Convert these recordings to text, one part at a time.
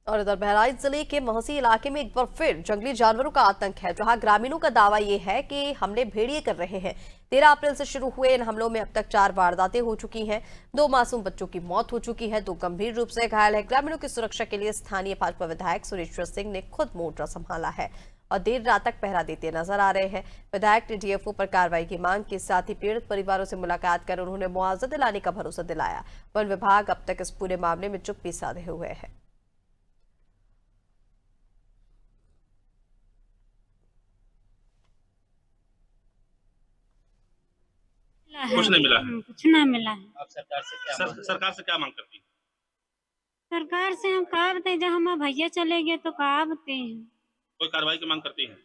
और इधर बहराइच जिले के महसी इलाके में एक बार फिर जंगली जानवरों का आतंक है, जहां ग्रामीणों का दावा ये है कि हमले भेड़िए कर रहे हैं। 13 अप्रैल से शुरू हुए इन हमलों में अब तक 4 वारदातें हो चुकी हैं। 2 मासूम बच्चों की मौत हो चुकी है, 2 गंभीर रूप से घायल है। ग्रामीणों की सुरक्षा के लिए स्थानीय भाजपा विधायक सुरेश्वर सिंह ने खुद मोर्चा संभाला है और देर रात तक पहरा देते नजर आ रहे हैं। विधायक ने डीएफओ पर कार्रवाई की मांग के साथ ही पीड़ित परिवारों से मुलाकात कर उन्होंने मुआवजा दिलाने का भरोसा दिलाया। वन विभाग अब तक इस पूरे मामले में चुप्पी साधे हुए है। कुछ नहीं मिला है। कुछ ना मिला है। आप सरकार से क्या मांग करती है? सरकार से हम कहा बताए, जब हमारे भैया चले गए तो कहा बताए हैं। कोई कार्रवाई की मांग करती है?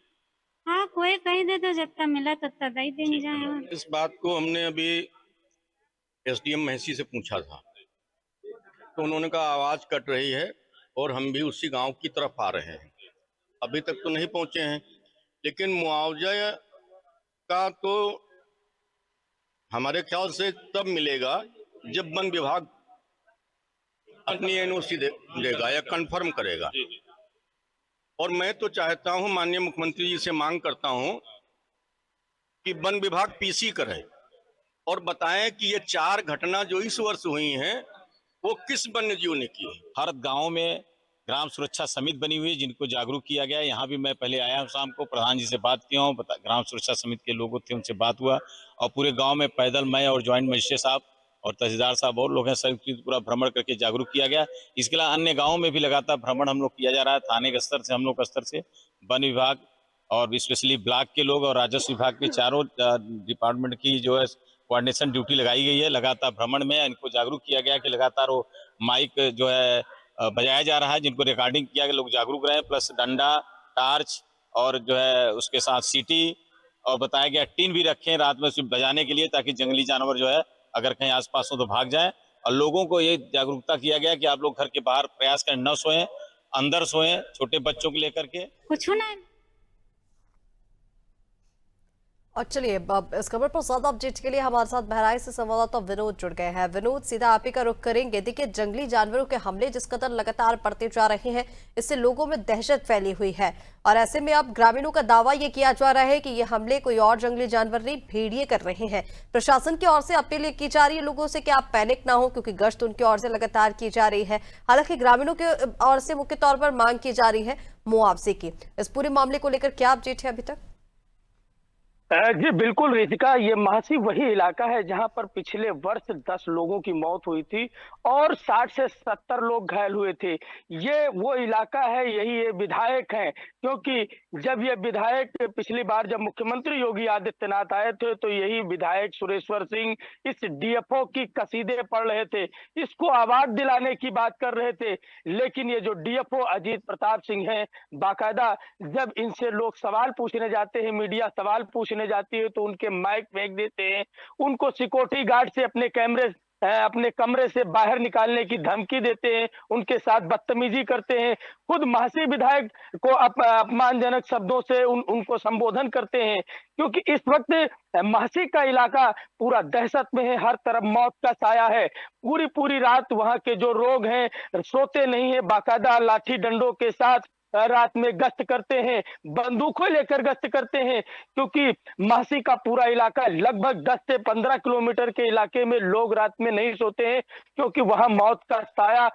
हाँ, कोई कही दे तो जितना मिला तत्ता दे देंगे। जाए इस बात को हमने अभी एसडीएम महसी से पूछा था, तो उन्होंने कहा आवाज कट रही है और हम भी उसी गांव की तरफ आ रहे हैं। अभी तक तो नहीं पहुंचे हैं, लेकिन मुआवजा का तो हमारे ख्याल से तब मिलेगा जब वन विभाग अपनी एनओसी देगा या कंफर्म करेगा। और मैं तो चाहता हूं, माननीय मुख्यमंत्री जी से मांग करता हूं कि वन विभाग पीसी करे और बताएं कि ये 4 घटना जो इस वर्ष हुई हैं वो किस वन्य जीव ने की है। हर गांव में ग्राम सुरक्षा समिति बनी हुई है, जिनको जागरूक किया गया है। यहाँ भी मैं पहले आया हूँ, शाम को प्रधान जी से बात किया हूँ, ग्राम सुरक्षा समिति के लोग थे, उनसे बात हुआ और पूरे गांव में पैदल मैं और ज्वाइंट मजिस्ट्रेट साहब और तहसीलदार साहब और लोग हैं, संयुक्त पूरा भ्रमण करके जागरूक किया गया। इसके अलावा अन्य गाँव में भी लगातार भ्रमण हम लोग किया जा रहा है। थाने के स्तर से, हम लोग के स्तर से, वन विभाग और स्पेशली ब्लॉक के लोग और राजस्व विभाग के चारों डिपार्टमेंट की जो है कोऑर्डिनेशन ड्यूटी लगाई गई है। लगातार भ्रमण में इनको जागरूक किया गया कि लगातार वो माइक जो है बजाया जा रहा है, जिनको रिकॉर्डिंग किया गया, लोग जागरूक रहे, प्लस डंडा, टार्च और जो है उसके साथ सीटी और बताया गया टीन भी रखें रात में सिर्फ बजाने के लिए, ताकि जंगली जानवर जो है अगर कहीं आसपास हो तो भाग जाए। और लोगों को ये जागरूकता किया गया कि आप लोग घर के बाहर प्रयास करें, न सोएं, अंदर सोएं, छोटे बच्चों को लेकर के। कुछ ना। और चलिए अब इस खबर पर ज्यादा अपडेट के लिए हमारे साथ बहराइच से संवाददाता विनोद जुड़ गए हैं। विनोद, सीधा आप ही का रुख करेंगे। देखिए, जंगली जानवरों के हमले जिस कदर लगातार बढ़ते जा रहे हैं, इससे लोगों में दहशत फैली हुई है और ऐसे में अब ग्रामीणों का दावा ये किया जा रहा है कि ये हमले कोई और जंगली जानवर नहीं, भेड़िए कर रहे हैं। प्रशासन की ओर से अपील की जा रही है लोगों से कि आप पैनिक ना हो, क्योंकि गश्त उनकी ओर से लगातार की जा रही है। हालांकि ग्रामीणों की ओर से मुख्य तौर पर मांग की जा रही है मुआवजे की। इस पूरे मामले को लेकर क्या अपडेट है अभी तक? जी बिल्कुल रितिका, ये महसी वही इलाका है जहां पर पिछले वर्ष 10 लोगों की मौत हुई थी और 60 से 70 लोग घायल हुए थे। ये वो इलाका है, यही ये विधायक हैं, क्योंकि जब ये विधायक पिछली बार जब मुख्यमंत्री योगी आदित्यनाथ आए थे तो यही विधायक सुरेश्वर सिंह इस डीएफओ की कसीदे पढ़ रहे थे, इसको अवार्ड दिलाने की बात कर रहे थे। लेकिन ये जो डीएफओ अजीत प्रताप सिंह हैं, बाकायदा जब इनसे लोग सवाल पूछने जाते हैं, मीडिया सवाल पूछने जाती है तो उनके माइक फेंक देते हैं, उनको सिक्योरिटी गार्ड से अपने कमरे से बाहर निकालने की धमकी देते हैं, उनके साथ बदतमीजी करते हैं, खुद महसी विधायक को अपमानजनक शब्दों से उनको संबोधन करते हैं। क्योंकि इस वक्त महसी का इलाका पूरा दहशत में है, हर तरफ मौत का साया है। पूरी रात वहां के जो लोग हैं सोते नहीं है, बाकायदा लाठी डंडों के साथ रात में गश्त करते हैं, बंदूकों लेकर गश्त करते हैं। क्योंकि महसी का पूरा इलाका लगभग 10 से 15 किलोमीटर के इलाके में लोग रात में नहीं सोते हैं, क्योंकि वहां मौत का साया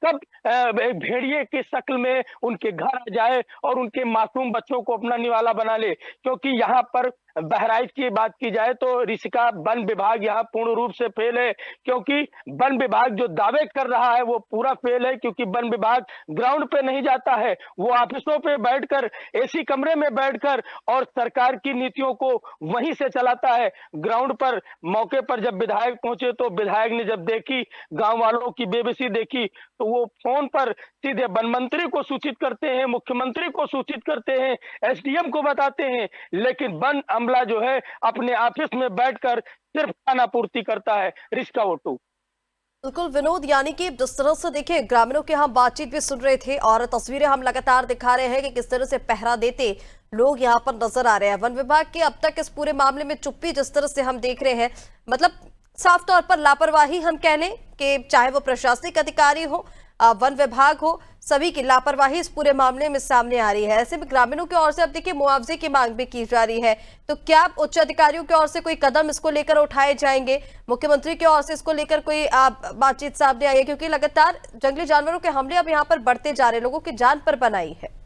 कब भेड़िए की शक्ल में उनके घर आ जाए और उनके मासूम बच्चों को अपना निवाला बना ले। क्योंकि यहाँ पर बहराइच की बात की जाए तो ऋषिका वन विभाग यहाँ पूर्ण रूप से फेल है, क्योंकि वन विभाग जो दावे कर रहा है वो पूरा फेल है। क्योंकि वन विभाग ग्राउंड पे नहीं जाता है, वो ऑफिसों पे बैठकर, एसी कमरे में बैठकर और सरकार की नीतियों को वहीं से चलाता है। ग्राउंड पर मौके पर जब विधायक पहुंचे तो विधायक ने जब देखी, गांव वालों की बेबसी देखी, तो वो फोन पर सीधे वन मंत्री को सूचित करते हैं, मुख्यमंत्री को सूचित करते हैं, एसडीएम को बताते हैं। लेकिन वन अमला जो है अपने ऑफिस में बैठकर सिर्फ खाना पूर्ति करता है। रिश्ता वोटू। बिल्कुल विनोद, यानी कि जिस तरह से देखिए ग्रामीणों के हम बातचीत भी सुन रहे थे और तस्वीरें हम लगातार दिखा रहे हैं कि किस तरह से पहरा देते लोग यहाँ पर नजर आ रहे हैं। वन विभाग की अब तक इस पूरे मामले में चुप्पी जिस तरह से हम देख रहे हैं, मतलब साफ तौर पर लापरवाही हम कह लें कि चाहे वो प्रशासनिक अधिकारी हो, वन विभाग हो, सभी की लापरवाही इस पूरे मामले में सामने आ रही है। ऐसे में ग्रामीणों की ओर से अब देखिए मुआवजे की मांग भी की जा रही है, तो क्या उच्च अधिकारियों की ओर से कोई कदम इसको लेकर उठाए जाएंगे? मुख्यमंत्री की ओर से इसको लेकर कोई बातचीत सामने आई है? क्योंकि लगातार जंगली जानवरों के हमले अब यहाँ पर बढ़ते जा रहे हैं, लोगों की जान पर बनाई है।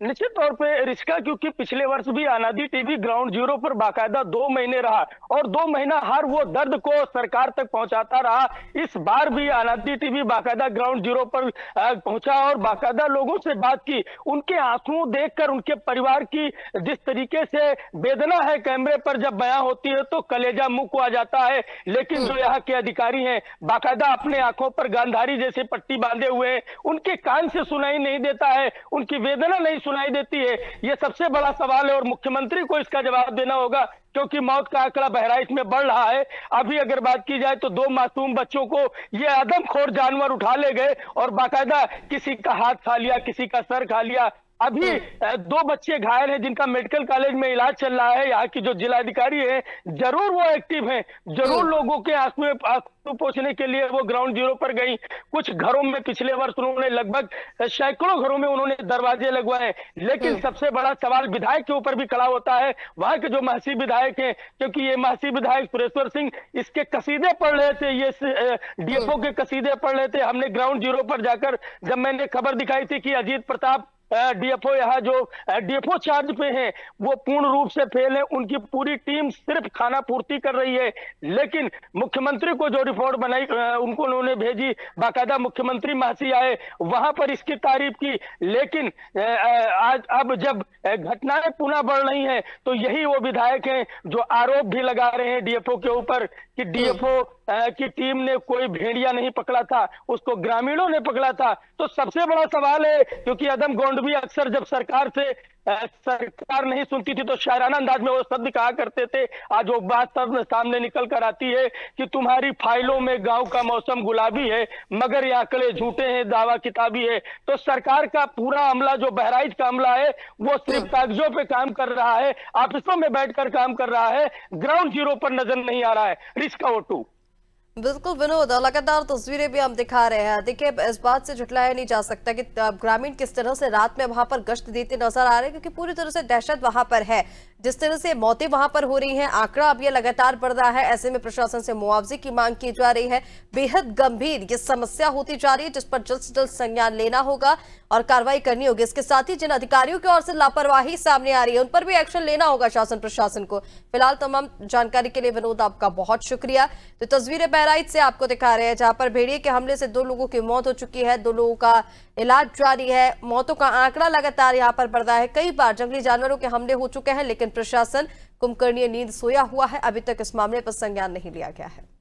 निश्चित तौर पे रिश्का, क्योंकि पिछले वर्ष भी आनादी टीवी ग्राउंड जीरो पर बाकायदा 2 महीने रहा और 2 महीना हर वो दर्द को सरकार तक पहुंचाता रहा। इस बार भी आनादी टीवी बाकायदा ग्राउंड जीरो पर पहुंचा और बाकायदा लोगों से बात की। उनके आंसू देखकर उनके परिवार की जिस तरीके से वेदना है कैमरे पर जब बयां होती है तो कलेजा मुंह को आ जाता है। लेकिन जो यहाँ के अधिकारी हैं बाकायदा अपने आंखों पर गांधारी जैसे पट्टी बांधे हुए हैं, उनके कान से सुनाई नहीं देता है, उनकी वेदना नहीं सुनाई देती है। ये सबसे बड़ा सवाल है और मुख्यमंत्री को इसका जवाब देना होगा, क्योंकि मौत का आंकड़ा बहराइच में बढ़ रहा है। अभी अगर बात की जाए तो 2 मासूम बच्चों को ये आदमखोर जानवर उठा ले गए और बाकायदा किसी का हाथ खा लिया, किसी का सर खा लिया। अभी 2 बच्चे घायल हैं जिनका मेडिकल कॉलेज में इलाज चल रहा है। यहाँ की जो जिलाधिकारी है जरूर वो एक्टिव हैं, जरूर लोगों के आंसू पोंछने के लिए वो ग्राउंड जीरो पर गई। कुछ घरों में पिछले वर्ष उन्होंने लगभग सैकड़ों घरों में उन्होंने दरवाजे लगवाए। लेकिन सबसे बड़ा सवाल विधायक के ऊपर भी खड़ा होता है, वहां के जो महसी विधायक हैं, क्योंकि ये महसी विधायक सुरेश्वर सिंह इसके कसीदे पढ़ रहे थे, ये डीएफओ के कसीदे पढ़ रहे थे। हमने ग्राउंड जीरो पर जाकर जब मैंने खबर दिखाई थी कि अजीत प्रताप डीएफओ यहाँ जो डीएफओ चार्ज पे हैं वो पूर्ण रूप से फेल है, उनकी पूरी टीम सिर्फ खाना पूर्ति कर रही है। लेकिन मुख्यमंत्री को जो रिपोर्ट बनाई उनको उन्होंने भेजी, बाकायदा मुख्यमंत्री महसी आए, वहां पर इसकी तारीफ की। लेकिन आज अब जब घटनाएं पुनः बढ़ रही हैं तो यही वो विधायक हैं जो आरोप भी लगा रहे हैं डीएफओ के ऊपर कि डीएफओ की टीम ने कोई भेड़िया नहीं पकड़ा था, उसको ग्रामीणों ने पकड़ा था। तो सबसे बड़ा सवाल है, क्योंकि आदम गोंडवी अक्सर जब सरकार नहीं सुनती थी तो शायराना अंदाज में वो शब्द कहा करते थे। आज वो बात सब सामने निकल कर आती है कि तुम्हारी फाइलों में गांव का मौसम गुलाबी है मगर ये आंकड़े झूठे हैं, दावा किताबी है। तो सरकार का पूरा अमला जो बहराइच का अमला है वो सिर्फ कागजों पे काम कर रहा है, ऑफिसों में बैठकर काम कर रहा है, ग्राउंड जीरो पर नजर नहीं आ रहा है। रिश्का वोटू। बिल्कुल विनोद, लगातार तस्वीरें भी हम दिखा रहे हैं। देखिए इस बात से झुटलाया नहीं जा सकता कि ग्रामीण किस तरह से रात में वहां पर गश्त देते नजर आ रहे हैं, क्योंकि पूरी तरह से दहशत वहां पर है। जिस तरह से मौतें वहां पर हो रही हैं, आंकड़ा अब ये लगातार बढ़ रहा है। ऐसे में प्रशासन से मुआवजे की मांग की जा रही है। बेहद गंभीर ये समस्या होती जा रही है, जिस पर जल्द से जल्द संज्ञान लेना होगा और कार्रवाई करनी होगी। इसके साथ ही जिन अधिकारियों की ओर से लापरवाही सामने आ रही है उन पर भी एक्शन लेना होगा शासन प्रशासन को। फिलहाल तमाम जानकारी के लिए विनोद आपका बहुत शुक्रिया। तो तस्वीरें बहराइच से आपको दिखा रहे हैं, जहां पर भेड़िए के हमले से 2 लोगों की मौत हो चुकी है, 2 लोगों का इलाज जारी है। मौतों का आंकड़ा लगातार यहां पर बढ़ रहा है। कई बार जंगली जानवरों के हमले हो चुके हैं, लेकिन प्रशासन कुंभकर्णीय नींद सोया हुआ है। अभी तक इस मामले पर संज्ञान नहीं लिया गया है।